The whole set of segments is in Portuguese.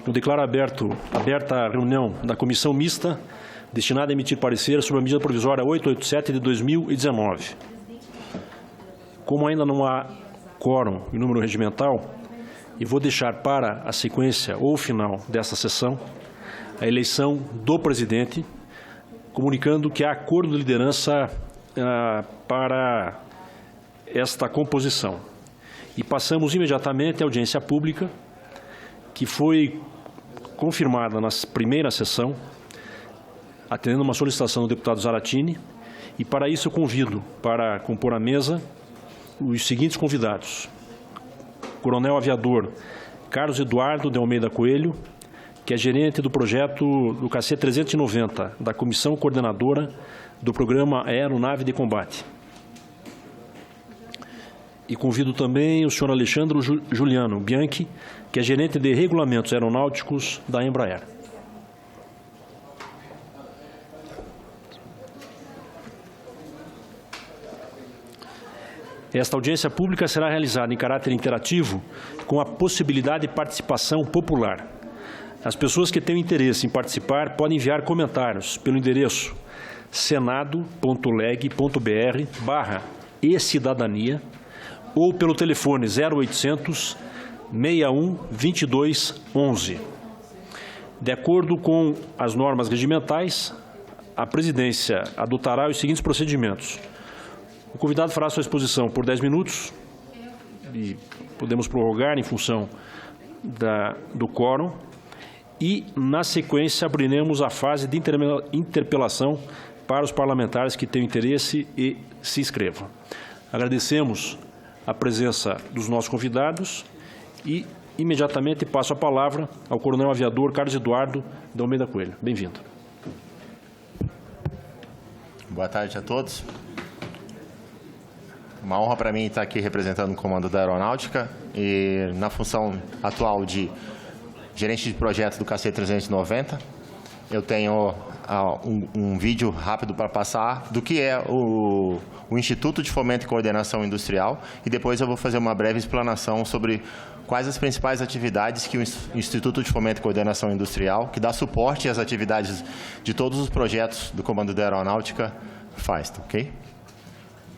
eu declaro aberta a reunião da Comissão Mista destinada a emitir parecer sobre a medida provisória 887 de 2019. Como ainda não há quórum em número regimental, eu vou deixar para a sequência ou final desta sessão a eleição do presidente, comunicando que há acordo de liderança para esta composição. E passamos imediatamente à audiência pública, que foi confirmada na primeira sessão, atendendo uma solicitação do deputado Zaratini, e para isso eu convido para compor a mesa os seguintes convidados: Coronel Aviador Carlos Eduardo de Almeida Coelho, que é gerente do projeto do KC 390, da Comissão Coordenadora do Programa Aeronave de Combate. E convido também o senhor Alexandre Juliano Bianchi, que é gerente de regulamentos aeronáuticos da Embraer. Esta audiência pública será realizada em caráter interativo, com a possibilidade de participação popular. As pessoas que tenham interesse em participar podem enviar comentários pelo endereço senado.leg.br/e-cidadania ou pelo telefone 0800 61 22 11. De acordo com as normas regimentais, a presidência adotará os seguintes procedimentos. O convidado fará sua exposição por 10 minutos e podemos prorrogar em função do quórum. E, na sequência, abriremos a fase de interpelação para os parlamentares que tenham interesse e se inscrevam. Agradecemos a presença dos nossos convidados e, imediatamente, passo a palavra ao Coronel Aviador Carlos Eduardo de Almeida Coelho. Bem-vindo. Boa tarde a todos. Uma honra para mim estar aqui representando o Comando da Aeronáutica e na função atual de gerente de projeto do KC 390. Eu tenho um vídeo rápido para passar do que é o Instituto de Fomento e Coordenação Industrial e depois eu vou fazer uma breve explanação sobre quais as principais atividades que o Instituto de Fomento e Coordenação Industrial, que dá suporte às atividades de todos os projetos do Comando da Aeronáutica, faz, ok?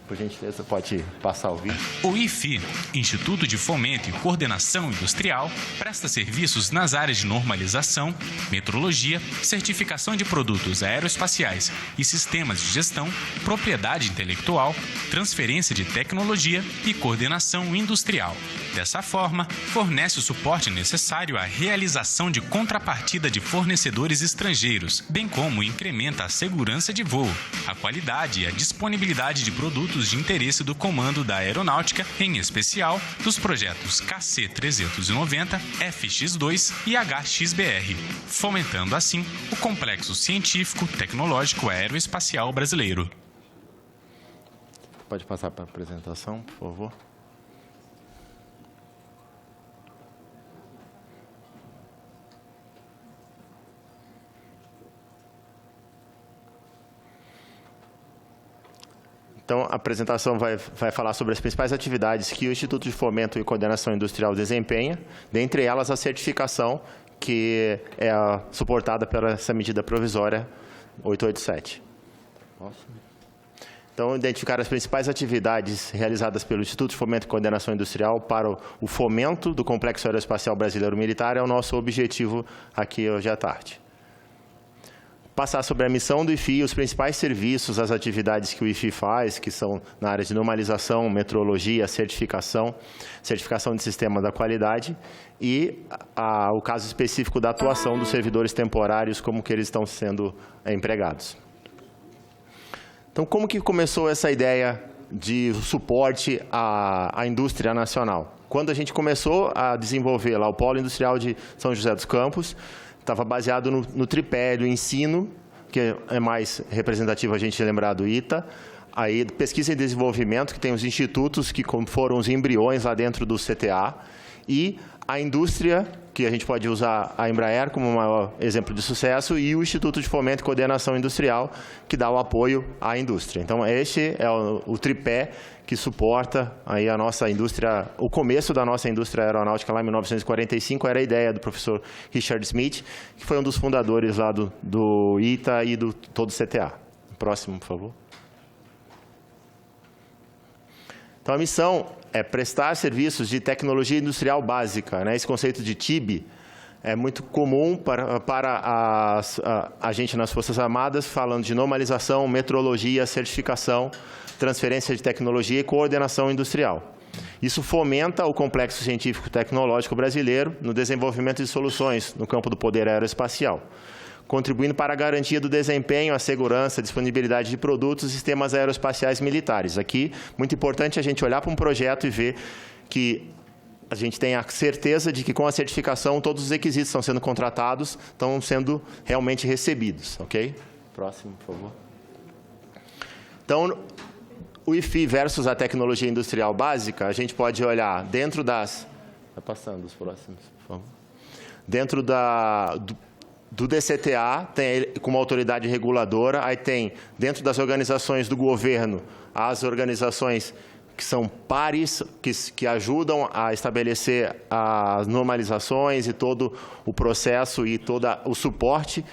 Por gentileza, pode passar o vídeo. O IFI, Instituto de Fomento e Coordenação Industrial, presta serviços nas áreas de normalização, metrologia, certificação de produtos aeroespaciais e sistemas de gestão, propriedade intelectual, transferência de tecnologia e coordenação industrial. Dessa forma, fornece o suporte necessário à realização de contrapartida de fornecedores estrangeiros, bem como incrementa a segurança de voo, a qualidade e a disponibilidade de produtos de interesse do Comando da Aeronáutica, em especial dos projetos KC 390, FX2 e HXBR, fomentando assim o complexo científico, tecnológico aeroespacial brasileiro. Pode passar para a apresentação, por favor. Então, a apresentação vai falar sobre as principais atividades que o Instituto de Fomento e Coordenação Industrial desempenha, dentre elas a certificação, que é suportada pela essa medida provisória 887. Então, identificar as principais atividades realizadas pelo Instituto de Fomento e Coordenação Industrial para o fomento do Complexo Aeroespacial Brasileiro Militar é o nosso objetivo aqui hoje à tarde. Passar sobre a missão do IFI, os principais serviços, as atividades que o IFI faz, que são na área de normalização, metrologia, certificação de sistema da qualidade e o caso específico da atuação dos servidores temporários, como que eles estão sendo empregados. Então, como que começou essa ideia de suporte à indústria nacional? Quando a gente começou a desenvolver lá o Polo Industrial de São José dos Campos, estava baseado no tripé do ensino, que é mais representativo a gente lembrar do ITA, aí pesquisa e desenvolvimento, que tem os institutos que foram os embriões lá dentro do CTA, e a indústria, que a gente pode usar a Embraer como o maior exemplo de sucesso, e o Instituto de Fomento e Coordenação Industrial, que dá o apoio à indústria. Então, este é o tripé que suporta aí a nossa indústria. O começo da nossa indústria aeronáutica lá em 1945 era a ideia do professor Richard Smith, que foi um dos fundadores lá do ITA e do todo o CTA. Próximo, por favor. Então, a missão é prestar serviços de tecnologia industrial básica, né? Esse conceito de TIB é muito comum para a gente nas Forças Armadas, falando de normalização, metrologia, certificação, transferência de tecnologia e coordenação industrial. Isso fomenta o complexo científico-tecnológico brasileiro no desenvolvimento de soluções no campo do poder aeroespacial, contribuindo para a garantia do desempenho, a segurança, a disponibilidade de produtos e sistemas aeroespaciais militares. Aqui, muito importante a gente olhar para um projeto e ver que a gente tem a certeza de que com a certificação todos os requisitos estão sendo contratados, estão sendo realmente recebidos. Ok? Próximo, por favor. Então, o IFI versus a tecnologia industrial básica, a gente pode olhar dentro das... Está passando os próximos, por favor. Dentro do DCTA, tem como autoridade reguladora, aí tem, dentro das organizações do governo, as organizações que são pares, que ajudam a estabelecer as normalizações e todo o processo e todo o suporte,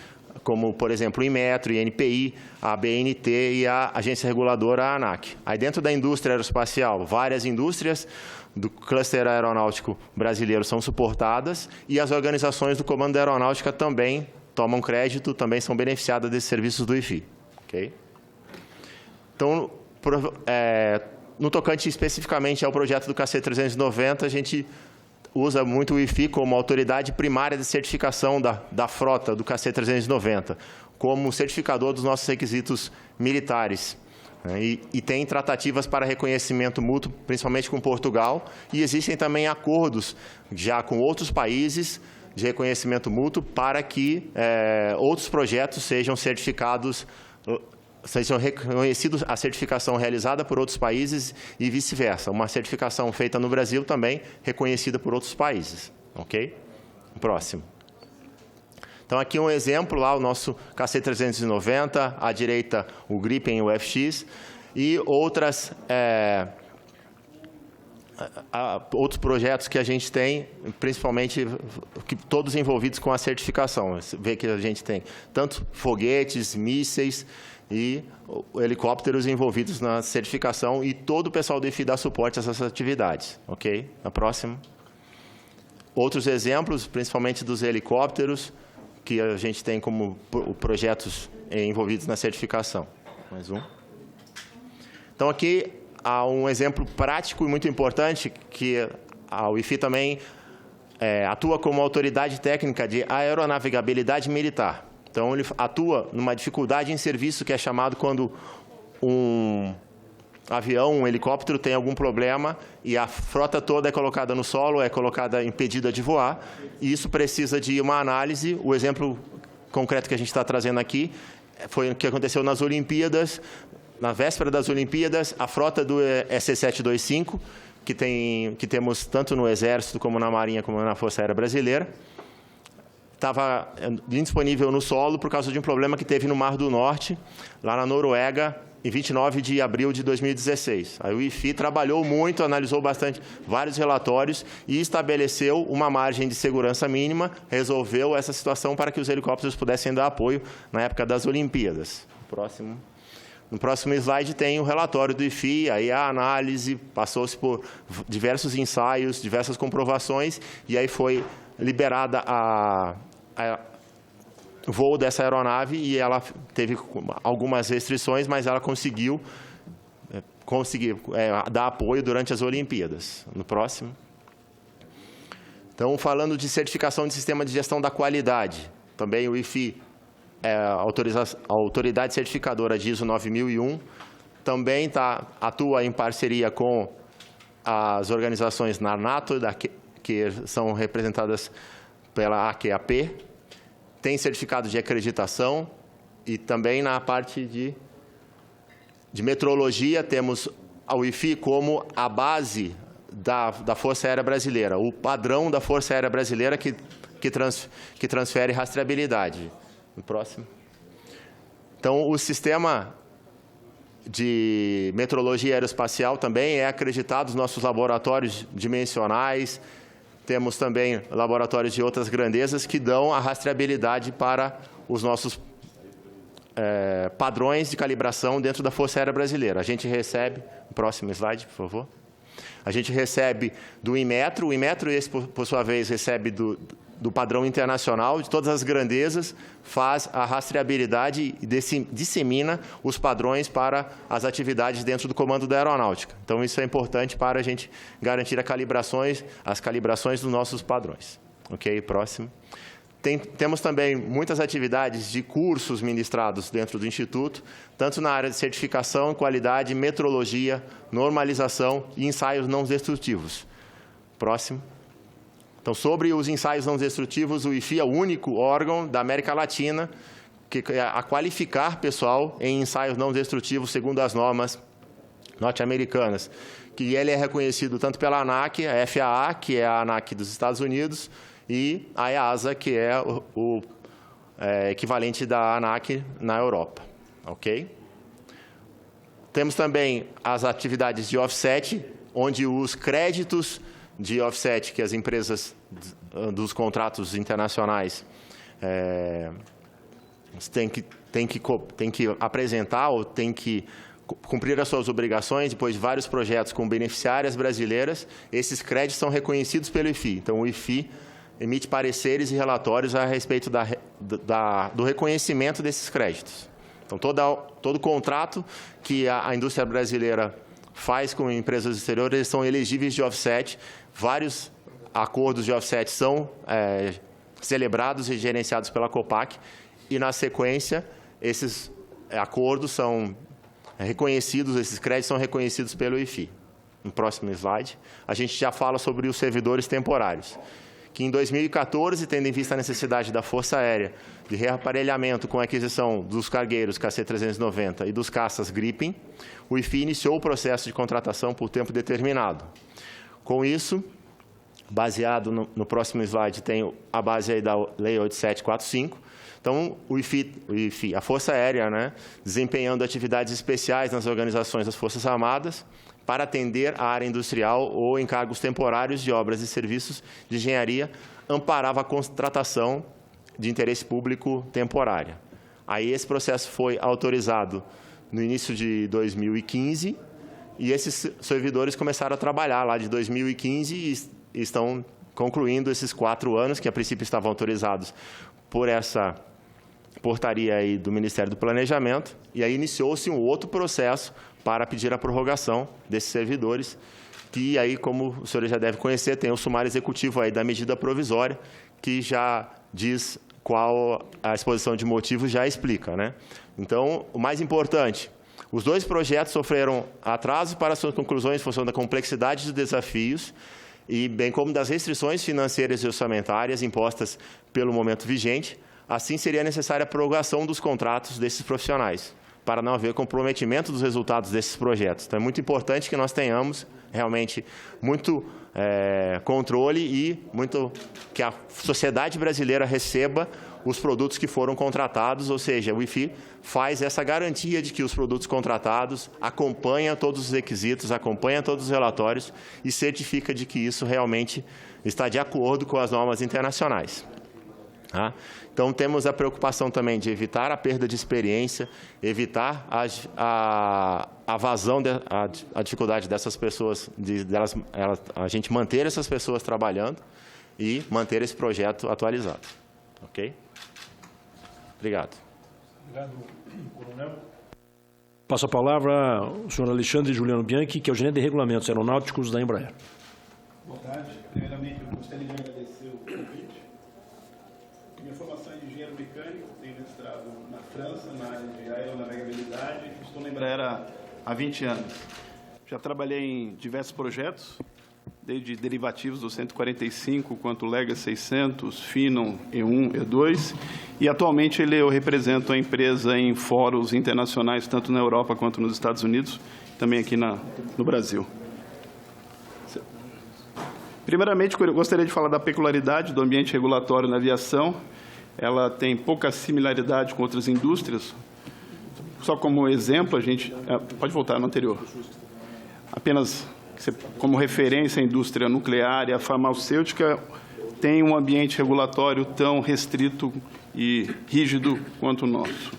como, por exemplo, o Inmetro, o INPI, a BNT e a agência reguladora, a ANAC. Aí, dentro da indústria aeroespacial, várias indústrias do cluster aeronáutico brasileiro são suportadas e as organizações do Comando da Aeronáutica também tomam crédito, também são beneficiadas desses serviços do IFI. Okay? Então, no tocante especificamente ao projeto do KC-390, a gente usa muito o IFI como autoridade primária de certificação da frota do KC-390, como certificador dos nossos requisitos militares. E tem tratativas para reconhecimento mútuo, principalmente com Portugal, e existem também acordos já com outros países de reconhecimento mútuo para que outros projetos sejam certificados, sejam reconhecidos a certificação realizada por outros países e vice-versa. Uma certificação feita no Brasil também reconhecida por outros países. Ok? Próximo. Então, aqui um exemplo, lá o nosso KC-390, à direita o Gripen e o FX, e outros projetos que a gente tem, principalmente todos envolvidos com a certificação. Você vê que a gente tem tanto foguetes, mísseis e helicópteros envolvidos na certificação, e todo o pessoal do IFI dá suporte a essas atividades. Ok? A próxima. Outros exemplos, principalmente dos helicópteros, que a gente tem como projetos envolvidos na certificação. Mais um. Então, aqui há um exemplo prático e muito importante, que o IFI também atua como autoridade técnica de aeronavegabilidade militar. Então, ele atua numa dificuldade em serviço que é chamado quando um avião, um helicóptero tem algum problema e a frota toda é colocada no solo, é colocada impedida de voar, e isso precisa de uma análise. O exemplo concreto que a gente está trazendo aqui foi o que aconteceu nas Olimpíadas. Na véspera das Olimpíadas, a frota do EC-725, que temos tanto no Exército, como na Marinha, como na Força Aérea Brasileira, estava indisponível no solo por causa de um problema que teve no Mar do Norte, lá na Noruega, em 29 de abril de 2016. Aí o IFI trabalhou muito, analisou bastante vários relatórios e estabeleceu uma margem de segurança mínima, resolveu essa situação para que os helicópteros pudessem dar apoio na época das Olimpíadas. Próximo. No próximo slide tem o relatório do IFI, aí a análise, passou-se por diversos ensaios, diversas comprovações, e aí foi liberada o voo dessa aeronave, e ela teve algumas restrições, mas ela conseguiu dar apoio durante as Olimpíadas. No próximo. Então, falando de certificação de sistema de gestão da qualidade, também o IFI a autoridade certificadora de ISO 9001, também atua em parceria com as organizações na NATO, que são representadas pela AQAP, tem certificado de acreditação, e também na parte de metrologia temos a IFI como a base da Força Aérea Brasileira, o padrão da Força Aérea Brasileira que transfere rastreabilidade. No próximo. Então, o sistema de metrologia aeroespacial também é acreditado nos nossos laboratórios dimensionais. Temos também laboratórios de outras grandezas que dão a rastreabilidade para os nossos padrões de calibração dentro da Força Aérea Brasileira. A gente recebe, próximo slide, por favor. A gente recebe do Inmetro, o Inmetro, esse, por sua vez, recebe do padrão internacional, de todas as grandezas, faz a rastreabilidade e dissemina os padrões para as atividades dentro do comando da aeronáutica. Então, isso é importante para a gente garantir as calibrações dos nossos padrões. Ok? Próximo. Temos também muitas atividades de cursos ministrados dentro do Instituto, tanto na área de certificação, qualidade, metrologia, normalização e ensaios não destrutivos. Próximo. Então, sobre os ensaios não destrutivos, o IFI é o único órgão da América Latina a qualificar pessoal em ensaios não destrutivos segundo as normas norte-americanas, que ele é reconhecido tanto pela ANAC, a FAA, que é a ANAC dos Estados Unidos, e a EASA, que é o equivalente da ANAC na Europa. Ok? Temos também as atividades de offset, onde os créditos de offset que as empresas dos contratos internacionais têm que apresentar ou têm que cumprir as suas obrigações, depois de vários projetos com beneficiárias brasileiras, esses créditos são reconhecidos pelo IFI. Então, o IFI emite pareceres e relatórios a respeito do reconhecimento desses créditos. Então, todo contrato que a indústria brasileira faz com empresas exteriores, eles são elegíveis de offset. Vários acordos de offset são celebrados e gerenciados pela COPAC, e, na sequência, esses acordos são reconhecidos, esses créditos são reconhecidos pelo IFI. No próximo slide, a gente já fala sobre os servidores temporários, que em 2014, tendo em vista a necessidade da Força Aérea de reaparelhamento com a aquisição dos cargueiros KC-390 e dos caças Gripen, o IFI iniciou o processo de contratação por tempo determinado. Com isso, baseado no próximo slide, tem a base aí da Lei 8745. Então, o IFI, a Força Aérea, né, desempenhando atividades especiais nas organizações das Forças Armadas, para atender a área industrial ou encargos temporários de obras e serviços de engenharia, amparava a contratação de interesse público temporária. Aí esse processo foi autorizado no início de 2015 e esses servidores começaram a trabalhar lá de 2015 e estão concluindo esses 4 anos, que a princípio estavam autorizados por essa portaria aí do Ministério do Planejamento, e aí iniciou-se um outro processo para pedir a prorrogação desses servidores, que aí, como o senhor já deve conhecer, tem o sumário executivo aí da medida provisória, que já diz qual a exposição de motivos já explica, né? Então, o mais importante, os 2 projetos sofreram atraso para suas conclusões em função da complexidade dos desafios, e bem como das restrições financeiras e orçamentárias impostas pelo momento vigente. Assim, seria necessária a prorrogação dos contratos desses profissionais, para não haver comprometimento dos resultados desses projetos. Então, é muito importante que nós tenhamos realmente muito controle e que a sociedade brasileira receba os produtos que foram contratados, ou seja, o IFI faz essa garantia de que os produtos contratados acompanham todos os requisitos, acompanham todos os relatórios e certifica de que isso realmente está de acordo com as normas internacionais. Tá? Então, temos a preocupação também de evitar a perda de experiência, evitar a vazão, a dificuldade dessas pessoas, a gente manter essas pessoas trabalhando e manter esse projeto atualizado. Ok? Obrigado. Obrigado, coronel. Passo a palavra ao senhor Alexandre Juliano Bianchi, que é o gerente de regulamentos aeronáuticos da Embraer. Boa tarde. Primeiramente, eu gostaria de agradecer o convite. Minha formação é de engenheiro mecânico, tenho mestrado na França, na área de aeronavegabilidade. Estou na Embraer há 20 anos. Já trabalhei em diversos projetos, desde derivativos do 145, quanto Lega 600, Phenom, E1, E2. E, atualmente, eu represento a empresa em fóruns internacionais, tanto na Europa quanto nos Estados Unidos, também aqui no Brasil. Primeiramente, eu gostaria de falar da peculiaridade do ambiente regulatório na aviação. Ela tem pouca similaridade com outras indústrias. Só como exemplo, a gente... Pode voltar no anterior. Apenas como referência, a indústria nuclear e a farmacêutica tem um ambiente regulatório tão restrito e rígido quanto o nosso.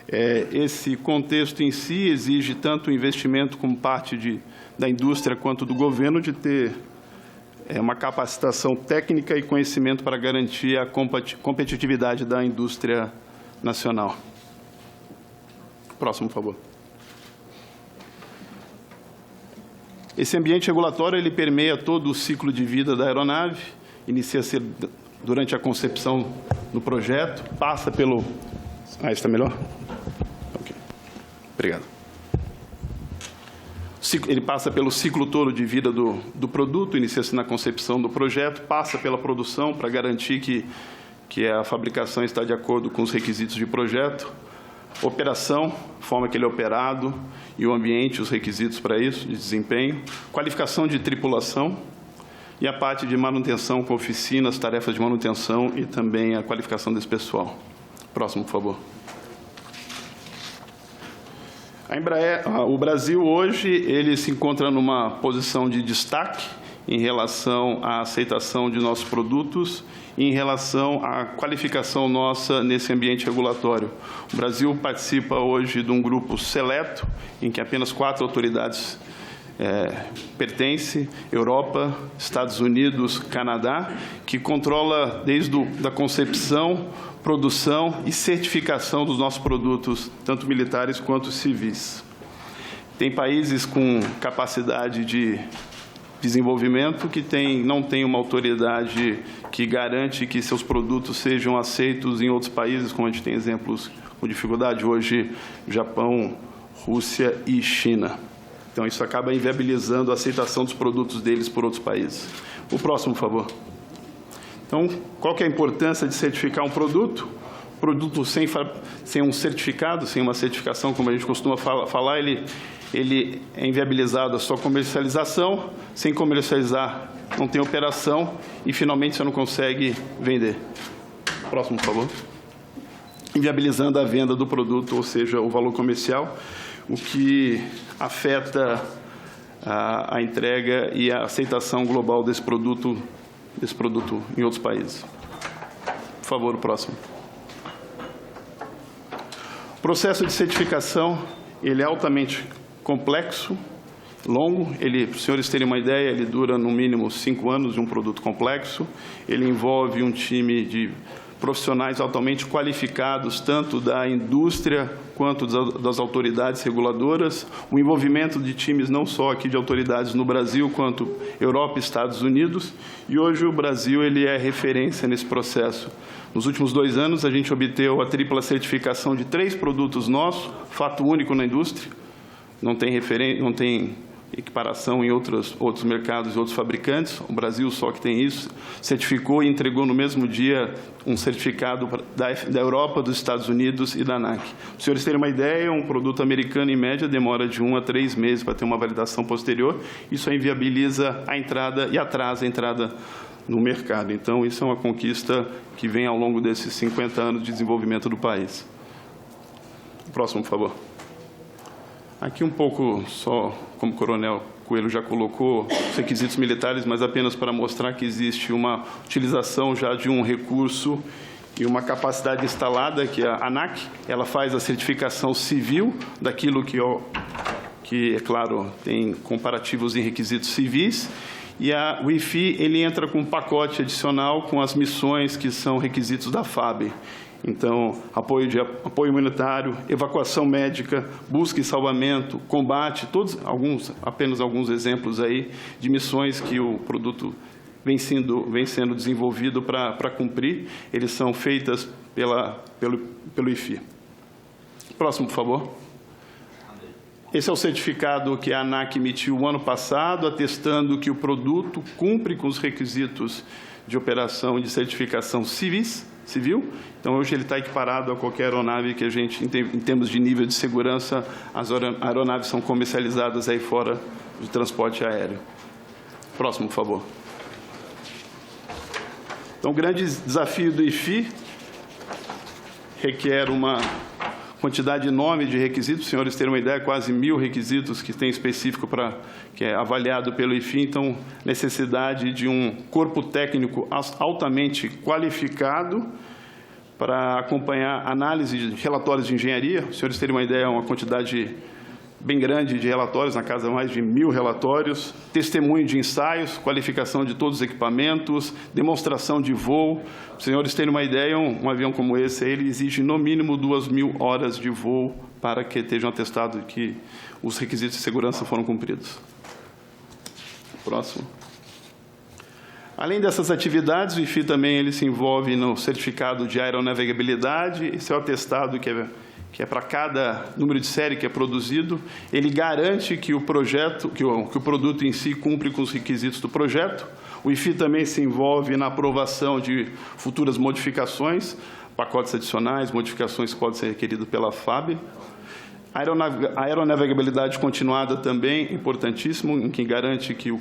Esse contexto em si exige tanto o investimento como parte da indústria quanto do governo de ter uma capacitação técnica e conhecimento para garantir a competitividade da indústria nacional. Próximo, por favor. Esse ambiente regulatório ele permeia todo o ciclo de vida da aeronave, inicia-se durante a concepção do projeto, passa pelo... está melhor? Ok. Obrigado. Ele passa pelo ciclo todo de vida do produto, inicia-se na concepção do projeto, passa pela produção para garantir que a fabricação está de acordo com os requisitos de projeto, operação, forma que ele é operado e o ambiente, os requisitos para isso, de desempenho, qualificação de tripulação e a parte de manutenção com oficinas, tarefas de manutenção e também a qualificação desse pessoal. Próximo, por favor. A Embraer, o Brasil hoje, ele se encontra numa posição de destaque em relação à aceitação de nossos produtos e em relação à qualificação nossa nesse ambiente regulatório. O Brasil participa hoje de um grupo seleto, em que apenas 4 autoridades pertencem, Europa, Estados Unidos, Canadá, que controla desde a concepção, produção e certificação dos nossos produtos, tanto militares quanto civis. Tem países com capacidade de desenvolvimento que não tem uma autoridade que garante que seus produtos sejam aceitos em outros países, como a gente tem exemplos com dificuldade hoje, Japão, Rússia e China. Então, isso acaba inviabilizando a aceitação dos produtos deles por outros países. O próximo, por favor. Então, qual que é a importância de certificar um produto? Produto sem um certificado, sem uma certificação, como a gente costuma falar, ele é inviabilizado a sua comercialização. Sem comercializar, não tem operação e, finalmente, você não consegue vender. Próximo, por favor. Inviabilizando a venda do produto, ou seja, o valor comercial, o que afeta a entrega e a aceitação global desse produto em outros países. Por favor, o próximo. O processo de certificação, ele é altamente complexo, longo. Para os senhores terem uma ideia, ele dura no mínimo 5 anos de um produto complexo. Ele envolve um time de profissionais altamente qualificados, tanto da indústria quanto das autoridades reguladoras, o envolvimento de times não só aqui de autoridades no Brasil, quanto Europa e Estados Unidos, e hoje o Brasil ele é referência nesse processo. Nos últimos 2 anos, a gente obteve a tripla certificação de 3 produtos nossos, fato único na indústria, não tem equiparação em outros mercados e outros fabricantes. O Brasil só que tem isso, certificou e entregou no mesmo dia um certificado da Europa, dos Estados Unidos e da ANAC. Para os senhores terem uma ideia, um produto americano, em média, demora de 1 a 3 meses para ter uma validação posterior. Isso inviabiliza a entrada e atrasa a entrada no mercado. Então, isso é uma conquista que vem ao longo desses 50 anos de desenvolvimento do país. Próximo, por favor. Aqui um pouco só, como o Coronel Coelho já colocou, os requisitos militares, mas apenas para mostrar que existe uma utilização já de um recurso e uma capacidade instalada, que a ANAC, ela faz a certificação civil daquilo que é claro, tem comparativos em requisitos civis, e o IFI, ele entra com um pacote adicional com as missões que são requisitos da FAB. Então, apoio humanitário, evacuação médica, busca e salvamento, combate, apenas alguns exemplos aí de missões que o produto vem sendo desenvolvido para cumprir. Eles são feitas pelo IFI. Próximo, por favor. Esse é o certificado que a ANAC emitiu o ano passado, atestando que o produto cumpre com os requisitos de operação e de certificação civil. Então, hoje ele está equiparado a qualquer aeronave que a gente, em termos de nível de segurança, as aeronaves são comercializadas aí fora de transporte aéreo. Próximo, por favor. Então, o grande desafio do IFI requer uma quantidade enorme de requisitos. Os senhores terem uma ideia, quase 1.000 requisitos que tem específico que é avaliado pelo IFI. Então, necessidade de um corpo técnico altamente qualificado para acompanhar análise de relatórios de engenharia. Os senhores terem uma ideia, uma quantidade bem grande de relatórios, na casa mais de 1.000 relatórios, testemunho de ensaios, qualificação de todos os equipamentos, demonstração de voo. Para os senhores terem uma ideia, um avião como esse, ele exige no mínimo 2.000 horas de voo para que estejam atestados que os requisitos de segurança foram cumpridos. Próximo. Além dessas atividades, o IFI também ele se envolve no certificado de aeronavegabilidade. Esse é o atestado que é para cada número de série que é produzido. Ele garante que o projeto, que o produto em si cumpre com os requisitos do projeto. O IFI também se envolve na aprovação de futuras modificações, pacotes adicionais, modificações que podem ser requeridas pela FAB. A aeronavegabilidade continuada também, importantíssimo, em que garante que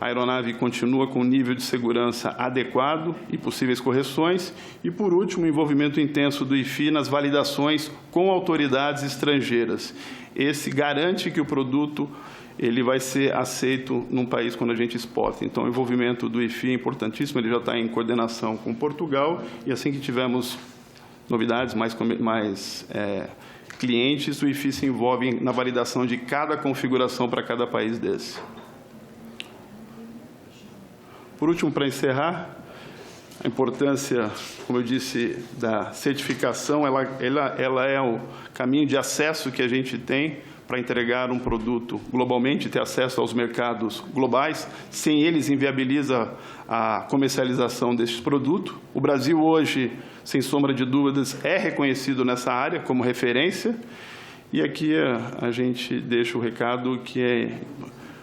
a aeronave continua com nível de segurança adequado e possíveis correções. E, por último, o envolvimento intenso do IFI nas validações com autoridades estrangeiras. Esse garante que o produto ele vai ser aceito num país quando a gente exporta. Então, o envolvimento do IFI é importantíssimo, ele já está em coordenação com Portugal, e assim que tivermos novidades, mais clientes, o IFI se envolve na validação de cada configuração para cada país desse. Por último, para encerrar, a importância, como eu disse, da certificação, ela é o caminho de acesso que a gente tem para entregar um produto globalmente, ter acesso aos mercados globais. Sem eles, inviabiliza a comercialização deste produto. O Brasil hoje, sem sombra de dúvidas, é reconhecido nessa área como referência. E aqui a gente deixa o recado que é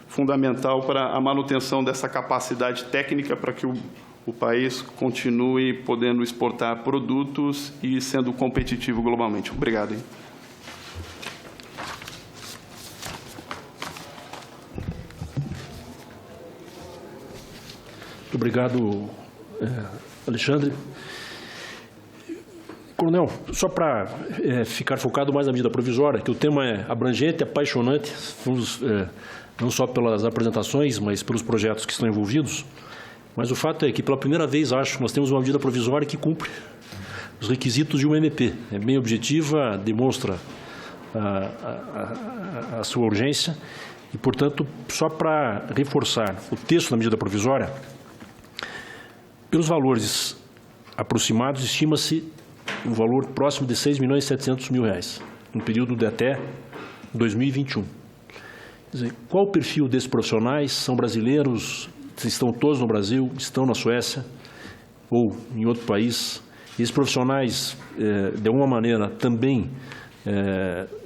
fundamental para a manutenção dessa capacidade técnica para que o país continue podendo exportar produtos e sendo competitivo globalmente. Obrigado. Hein? Muito obrigado, Alexandre. Coronel, só para ficar focado mais na medida provisória, que o tema é abrangente, apaixonante, não só pelas apresentações, mas pelos projetos que estão envolvidos. Mas o fato é que, pela primeira vez, acho que nós temos uma medida provisória que cumpre os requisitos de um MP. É bem objetiva, demonstra a sua urgência e, portanto, só para reforçar o texto da medida provisória, pelos valores aproximados, estima-se um valor próximo de R$6.700.000, no período de até 2021. Quer dizer, qual o perfil desses profissionais? São brasileiros? Estão todos no Brasil? Estão na Suécia? Ou em outro país? Esses profissionais, de alguma maneira, também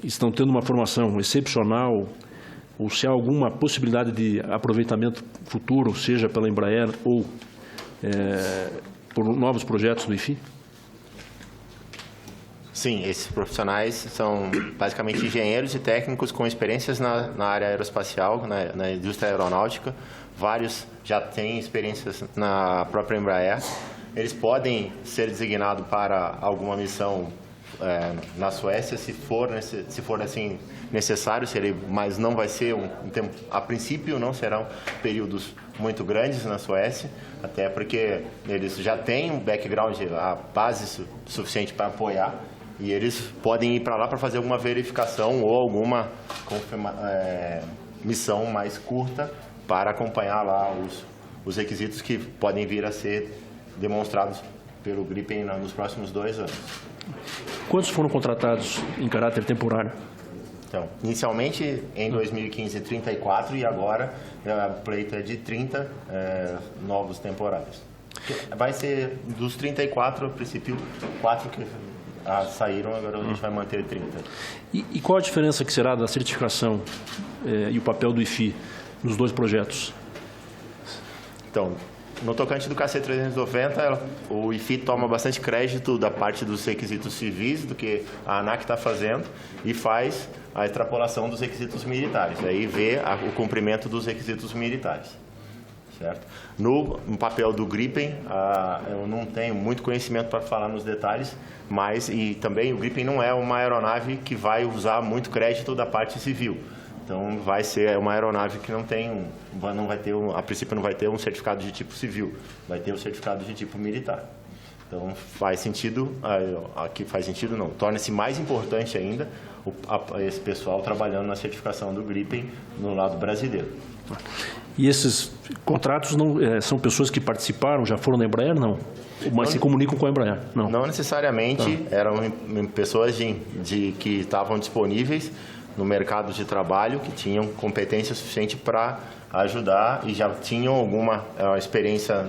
estão tendo uma formação excepcional? Ou se há alguma possibilidade de aproveitamento futuro, seja pela Embraer ou por novos projetos do IFI? Sim, esses profissionais são basicamente engenheiros e técnicos com experiências na área aeroespacial, na indústria aeronáutica. Vários já têm experiências na própria Embraer. Eles podem ser designados para alguma missão na Suécia, se for assim necessário, mas não vai ser um tempo. A princípio, não serão períodos muito grandes na Suécia, até porque eles já têm um background, a base suficiente para apoiar. E eles podem ir para lá para fazer alguma verificação ou alguma missão mais curta para acompanhar lá os requisitos que podem vir a ser demonstrados pelo Gripen nos próximos 2 anos. Quantos foram contratados em caráter temporário? Então, inicialmente, em 2015, 34, e agora o pleito é de 30 novos temporários. Vai ser dos 34, a princípio, 4 que saíram, agora a gente vai manter 30. E qual a diferença que será da certificação e o papel do IFI nos dois projetos? Então, no tocante do KC-390, o IFI toma bastante crédito da parte dos requisitos civis, do que a ANAC está fazendo, e faz a extrapolação dos requisitos militares. Aí vê o cumprimento dos requisitos militares. certo? No papel do Gripen, eu não tenho muito conhecimento para falar nos detalhes, mas e também o Gripen não é uma aeronave que vai usar muito crédito da parte civil. Então, vai ser uma aeronave que a princípio não vai ter um certificado de tipo civil, vai ter um certificado de tipo militar. Então, faz sentido, aqui faz sentido não, torna-se mais importante ainda esse pessoal trabalhando na certificação do Gripen no lado brasileiro. E esses contratos não são pessoas que participaram, já foram da Embraer, não? Mas se comunicam com a Embraer? Não, não necessariamente, eram pessoas que estavam disponíveis no mercado de trabalho, que tinham competência suficiente para ajudar e já tinham alguma experiência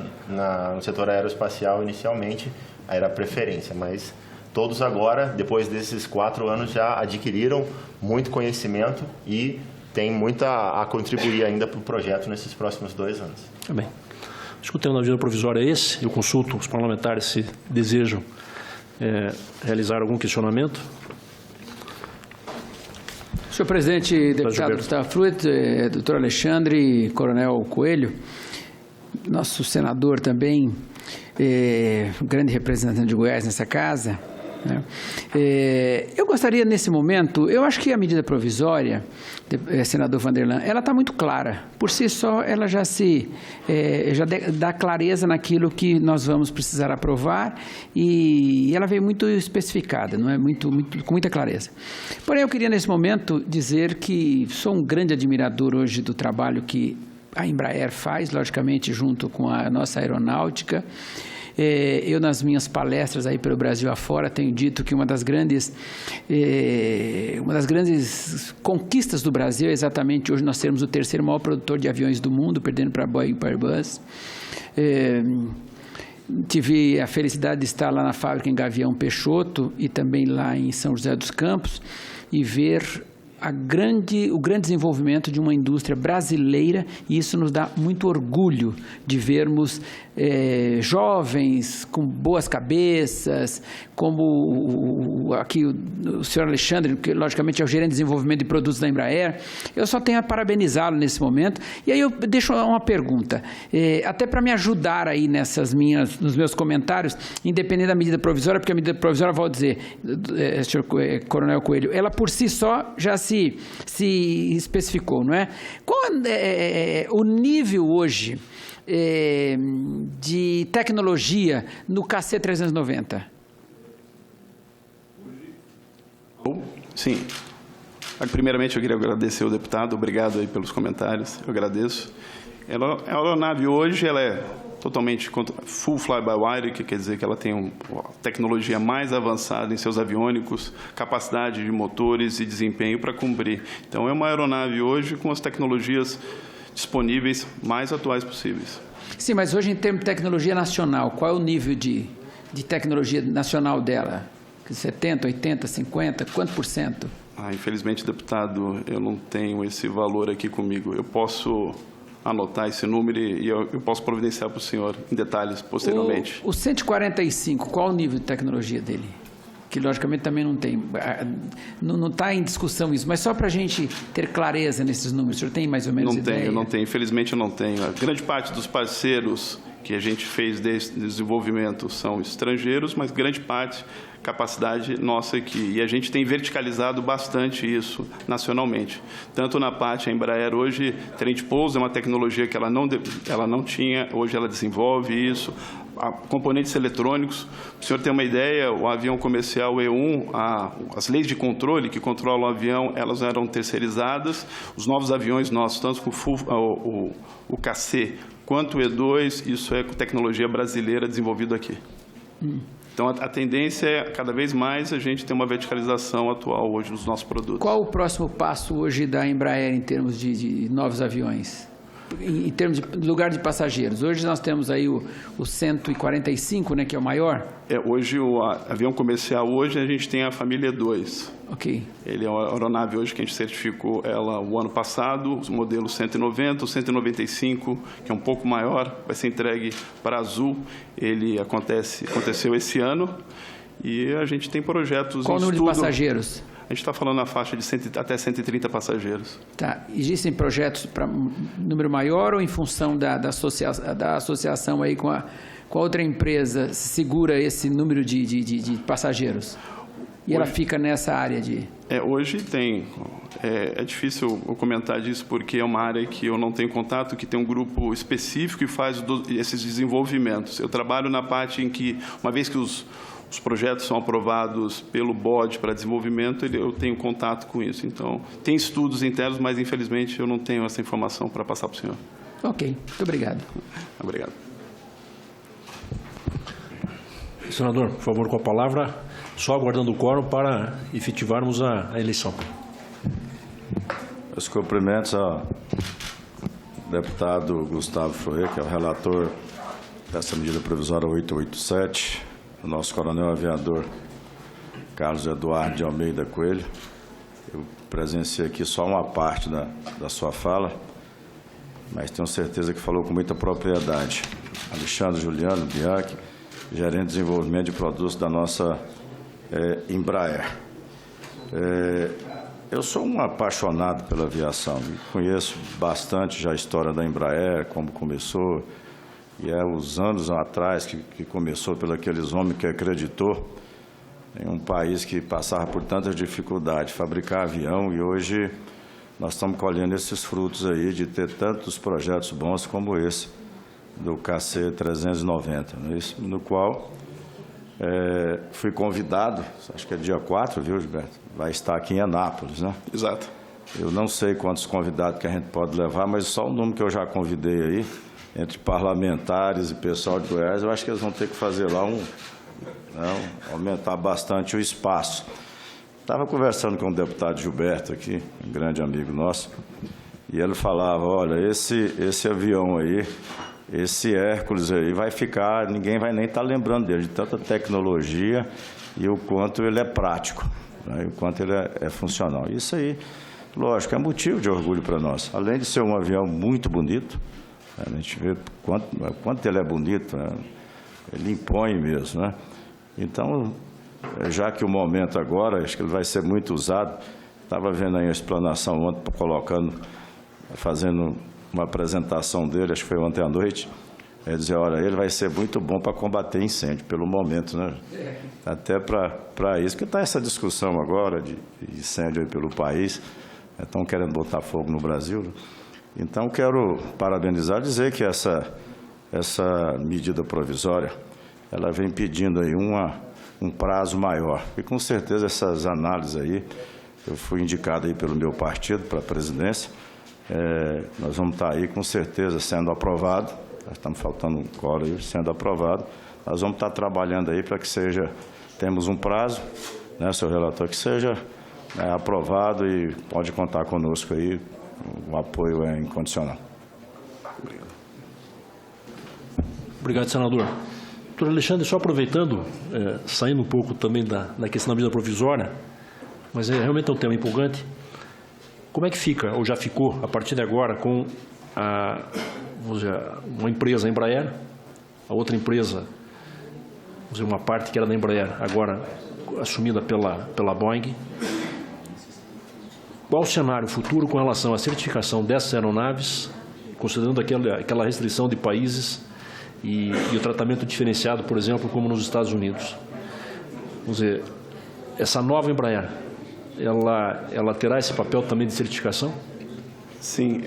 no setor aeroespacial inicialmente, era a preferência, mas todos agora, depois desses 4 anos, já adquiriram muito conhecimento e tem muito a contribuir ainda para o projeto nesses próximos 2 anos. Tá bem. Acho que o tema da medida provisória é esse. Eu consulto os parlamentares se desejam realizar algum questionamento. Senhor presidente, deputado Gustavo Fruit, doutor Alexandre, coronel Coelho, nosso senador também, grande representante de Goiás nessa casa, né? Eu gostaria nesse momento, eu acho que a medida provisória, senador Vanderlan, ela está muito clara. Por si só, ela já dá clareza naquilo que nós vamos precisar aprovar e ela veio muito especificada, não é? Com muita clareza. Porém, eu queria nesse momento dizer que sou um grande admirador hoje do trabalho que a Embraer faz, logicamente junto com a nossa aeronáutica. Eu, nas minhas palestras aí pelo Brasil afora, tenho dito que uma das grandes conquistas do Brasil é exatamente hoje nós sermos o 3º maior produtor de aviões do mundo, perdendo para a Boeing e para a Airbus. Tive a felicidade de estar lá na fábrica em Gavião Peixoto e também lá em São José dos Campos e ver o grande desenvolvimento de uma indústria brasileira, e isso nos dá muito orgulho de vermos jovens com boas cabeças, como aqui o senhor Alexandre, que logicamente é o gerente de desenvolvimento de produtos da Embraer. Eu só tenho a parabenizá-lo nesse momento. E aí eu deixo uma pergunta, até para me ajudar aí nos meus comentários, independente da medida provisória, porque a medida provisória, vou dizer, senhor coronel Coelho, ela por si só já se especificou, não é? Qual é o nível hoje de tecnologia no KC-390? Sim. Primeiramente, eu queria agradecer ao deputado, obrigado aí pelos comentários, eu agradeço. A aeronave hoje, ela é totalmente full fly-by-wire, que quer dizer que ela tem uma tecnologia mais avançada em seus aviônicos, capacidade de motores e desempenho para cumprir. Então, é uma aeronave hoje com as tecnologias disponíveis mais atuais possíveis. Sim, mas hoje, em termos de tecnologia nacional, qual é o nível de tecnologia nacional dela? 70, 80, 50, quanto por cento? Infelizmente, deputado, eu não tenho esse valor aqui comigo. Eu posso anotar esse número e eu posso providenciar para o senhor em detalhes posteriormente. O 145, qual o nível de tecnologia dele? Que, logicamente, também não tem. Não está em discussão isso, mas só para a gente ter clareza nesses números. O senhor tem mais ou menos ideia? Não tenho. Infelizmente, eu não tenho. A grande parte dos parceiros que a gente fez de desenvolvimento são estrangeiros, mas grande parte capacidade nossa aqui. E a gente tem verticalizado bastante isso nacionalmente. Tanto na parte, a Embraer hoje, trem de pouso é uma tecnologia que ela não tinha, hoje ela desenvolve isso. Componentes eletrônicos, para o senhor ter uma ideia, o avião comercial E1, as leis de controle que controlam o avião, elas eram terceirizadas. Os novos aviões nossos, tanto com o KC quanto o E2, isso é com tecnologia brasileira desenvolvida aqui. Então, a tendência é, cada vez mais, a gente ter uma verticalização atual hoje nos nossos produtos. Qual o próximo passo hoje da Embraer em termos de novos aviões? Em termos de lugar de passageiros. Hoje nós temos aí o 145, né, que é o maior. Hoje o avião comercial, hoje a gente tem a família 2. Ok. Ele é uma aeronave hoje que a gente certificou ela o ano passado, os modelos 190, o 195, que é um pouco maior, vai ser entregue para a Azul. Ele aconteceu esse ano e a gente tem projetos. Qual o número de passageiros? A gente está falando na faixa de até 130 passageiros. Tá. Existem projetos para número maior ou em função da associação aí com a outra empresa segura esse número de passageiros? E ela fica nessa área de... Hoje tem. É difícil eu comentar disso porque é uma área que eu não tenho contato, que tem um grupo específico e faz esses desenvolvimentos. Eu trabalho na parte em que, uma vez que os projetos são aprovados pelo BOD para desenvolvimento, eu tenho contato com isso. Então, tem estudos internos, mas infelizmente eu não tenho essa informação para passar para o senhor. Ok, muito obrigado. Obrigado. Senador, por favor, com a palavra, só aguardando o quórum para efetivarmos a eleição. Meus cumprimentos ao deputado Gustavo Froê, que é o relator dessa medida provisória 887, o nosso coronel aviador Carlos Eduardo de Almeida Coelho. Eu presenciei aqui só uma parte da sua fala, mas tenho certeza que falou com muita propriedade. Alexandre Juliano Bianchi, gerente de desenvolvimento de produtos da nossa Embraer. Eu sou um apaixonado pela aviação, conheço bastante já a história da Embraer, como começou, e os anos atrás que começou pelos aqueles homens que acreditou em um país que passava por tantas dificuldades, fabricar avião, e hoje nós estamos colhendo esses frutos aí de ter tantos projetos bons como esse do KC-390, no qual fui convidado, acho que é dia 4, viu, Gilberto? Vai estar aqui em Anápolis, né? Exato. Eu não sei quantos convidados que a gente pode levar, mas só o número que eu já convidei aí, entre parlamentares e pessoal de Goiás, eu acho que eles vão ter que fazer lá aumentar bastante o espaço. Estava conversando com o deputado Gilberto aqui, um grande amigo nosso, e ele falava, olha, esse avião aí, esse Hércules aí vai ficar, ninguém vai nem estar lembrando dele, de tanta tecnologia e o quanto ele é prático, né, e o quanto ele é funcional. Isso aí, lógico, é motivo de orgulho para nós. Além de ser um avião muito bonito, né, a gente vê quanto ele é bonito, né, ele impõe mesmo, né? Então, já que o momento agora, acho que ele vai ser muito usado, estava vendo aí a explanação ontem, fazendo uma apresentação dele, acho que foi ontem à noite, dizer, olha, ele vai ser muito bom para combater incêndio, pelo momento, né? Até para isso, porque está essa discussão agora de incêndio aí pelo país, estão querendo botar fogo no Brasil, né? Então, quero parabenizar, dizer que essa medida provisória, ela vem pedindo aí um prazo maior, e com certeza essas análises aí, eu fui indicado aí pelo meu partido para a presidência, nós vamos estar aí com certeza sendo aprovado, estamos faltando um quórum aí, sendo aprovado, nós vamos estar trabalhando aí para que temos um prazo, né, seu relator, que seja aprovado e pode contar conosco aí, o apoio é incondicional. Obrigado, senador. Doutor Alexandre, só aproveitando, saindo um pouco também da questão da medida provisória, mas realmente é um tema empolgante. Como é que fica, ou já ficou, a partir de agora, com uma empresa, a Embraer, a outra empresa, uma parte que era da Embraer, agora assumida pela Boeing? Qual o cenário futuro com relação à certificação dessas aeronaves, considerando aquela restrição de países e o tratamento diferenciado, por exemplo, como nos Estados Unidos? Vamos dizer, essa nova Embraer, ela terá esse papel também de certificação? Sim,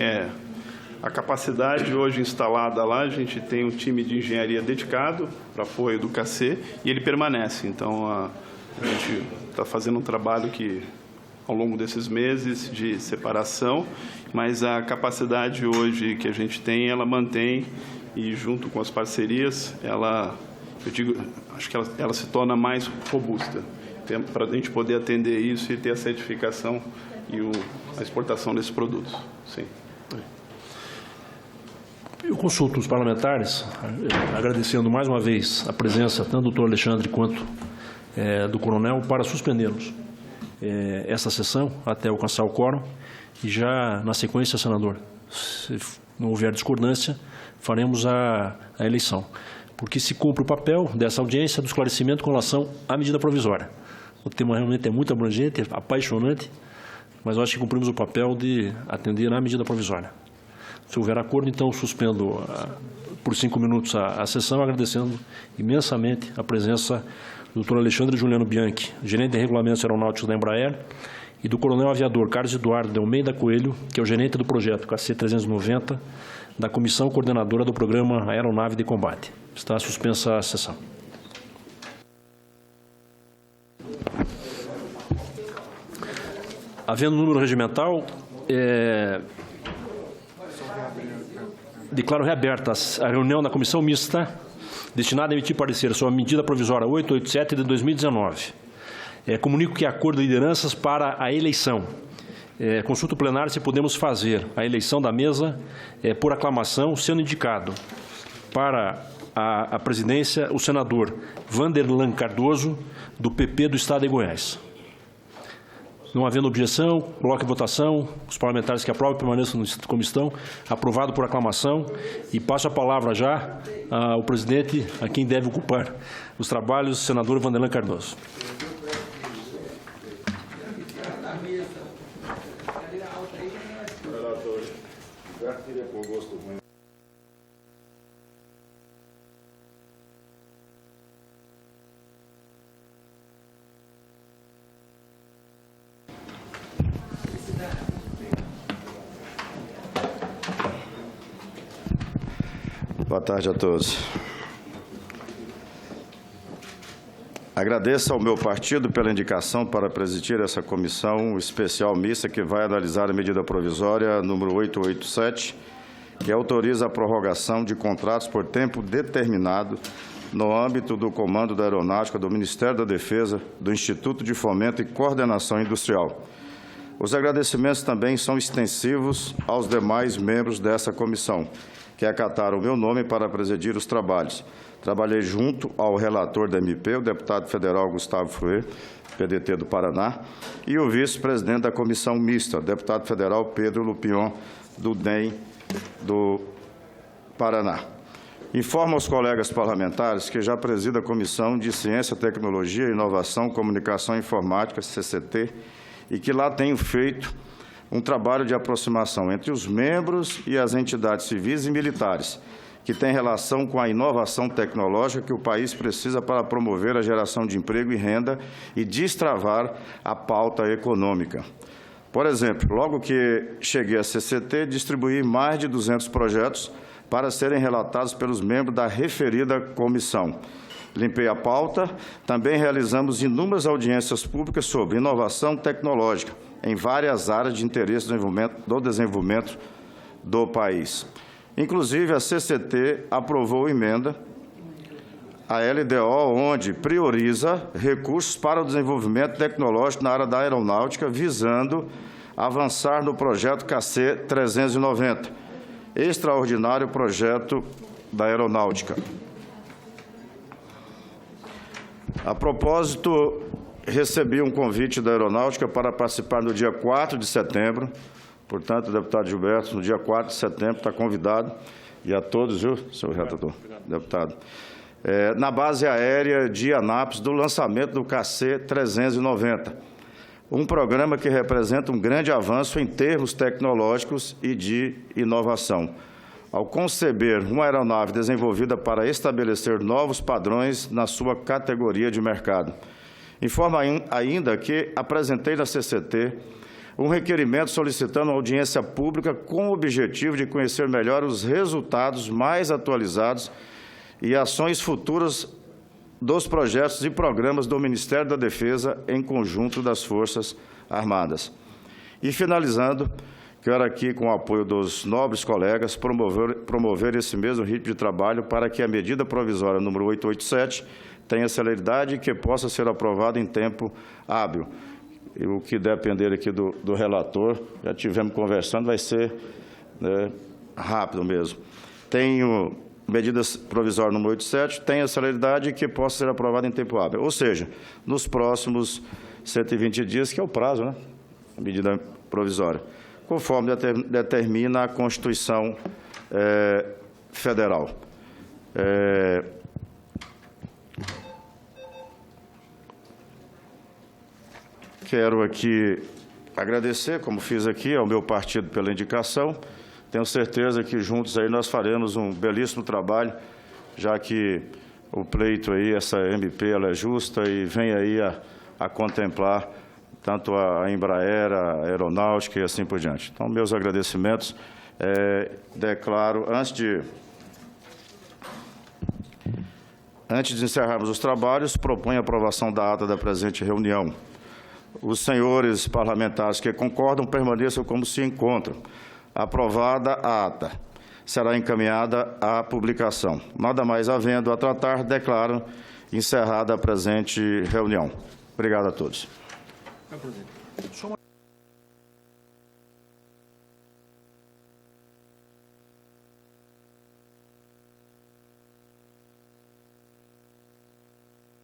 a capacidade hoje instalada lá, a gente tem um time de engenharia dedicado para apoio do KC e ele permanece. Então, a gente está fazendo um trabalho que, ao longo desses meses de separação, mas a capacidade hoje que a gente tem, ela mantém, e junto com as parcerias, acho que ela se torna mais robusta, para a gente poder atender isso e ter a certificação e a exportação desses produtos. Sim. Eu consulto os parlamentares, agradecendo mais uma vez a presença tanto do doutor Alexandre quanto do coronel, para suspendermos essa sessão até alcançar o quórum e já na sequência, senador, se não houver discordância, faremos a eleição, porque se cumpre o papel dessa audiência do esclarecimento com relação à medida provisória. O tema realmente é muito abrangente, é apaixonante, mas eu acho que cumprimos o papel de atender na medida provisória. Se houver acordo, então suspendo por 5 minutos a sessão, agradecendo imensamente a presença do Dr. Alexandre Juliano Bianchi, gerente de regulamentos aeronáuticos da Embraer, e do coronel aviador Carlos Eduardo de Almeida Coelho, que é o gerente do projeto KC-390, da Comissão Coordenadora do Programa Aeronave de Combate. Está suspensa a sessão. Havendo número regimental, declaro reaberta a reunião da Comissão Mista, destinada a emitir parecer sobre a medida provisória 887 de 2019. Comunico que há acordo de lideranças para a eleição. Consulta o plenário se podemos fazer a eleição da mesa por aclamação, sendo indicado para a presidência o senador Vanderlan Cardoso, do PP do Estado de Goiás. Não havendo objeção, coloque em votação. Os parlamentares que aprovam permaneçam como estão. Aprovado por aclamação. E passo a palavra já ao presidente, a quem deve ocupar os trabalhos, o senador Vanderlan Cardoso. Boa tarde a todos. Agradeço ao meu partido pela indicação para presidir essa comissão especial mista que vai analisar a medida provisória número 887, que autoriza a prorrogação de contratos por tempo determinado no âmbito do Comando da Aeronáutica do Ministério da Defesa, do Instituto de Fomento e Coordenação Industrial. Os agradecimentos também são extensivos aos demais membros dessa comissão, que acataram o meu nome para presidir os trabalhos. Trabalhei junto ao relator da MP, o deputado federal Gustavo Fruet, PDT do Paraná, e o vice-presidente da comissão mista, o deputado federal Pedro Lupion, do DEM do Paraná. Informo aos colegas parlamentares que já presido a Comissão de Ciência, Tecnologia, Inovação, Comunicação e Informática, CCT, e que lá tenho feito um trabalho de aproximação entre os membros e as entidades civis e militares, que tem relação com a inovação tecnológica que o país precisa para promover a geração de emprego e renda e destravar a pauta econômica. Por exemplo, logo que cheguei à CCT, distribuí mais de 200 projetos para serem relatados pelos membros da referida comissão. Limpei a pauta, também realizamos inúmeras audiências públicas sobre inovação tecnológica em várias áreas de interesse do desenvolvimento do país. Inclusive, a CCT aprovou emenda à LDO, onde prioriza recursos para o desenvolvimento tecnológico na área da aeronáutica, visando avançar no projeto KC-390, extraordinário projeto da aeronáutica. A propósito, recebi um convite da Aeronáutica para participar no dia 4 de setembro. Portanto, deputado Gilberto, no dia 4 de setembro, está convidado. E a todos, viu, senhor relator, deputado. Na base aérea de Anápolis, do lançamento do KC-390. Um programa que representa um grande avanço em termos tecnológicos e de inovação, ao conceber uma aeronave desenvolvida para estabelecer novos padrões na sua categoria de mercado. Informo ainda que apresentei na CCT um requerimento solicitando audiência pública com o objetivo de conhecer melhor os resultados mais atualizados e ações futuras dos projetos e programas do Ministério da Defesa em conjunto das Forças Armadas. E, finalizando, quero aqui, com o apoio dos nobres colegas, promover esse mesmo ritmo de trabalho para que a medida provisória número 887 tenha celeridade e que possa ser aprovada em tempo hábil. E o que depender aqui do relator, já tivemos conversando, vai ser rápido mesmo. Tenho medidas provisórias número 87, tenha celeridade e que possa ser aprovada em tempo hábil. Ou seja, nos próximos 120 dias, que é o prazo, né? A medida provisória, conforme determina a Constituição Federal. Quero aqui agradecer, como fiz aqui, ao meu partido pela indicação. Tenho certeza que juntos aí nós faremos um belíssimo trabalho, já que o pleito aí, essa MP, ela é justa e vem aí a contemplar tanto a Embraer, a Aeronáutica e assim por diante. Então, meus agradecimentos. Declaro, antes de encerrarmos os trabalhos, proponho a aprovação da ata da presente reunião. Os senhores parlamentares que concordam permaneçam como se encontram. Aprovada a ata. Será encaminhada à publicação. Nada mais havendo a tratar, declaro encerrada a presente reunião. Obrigado a todos.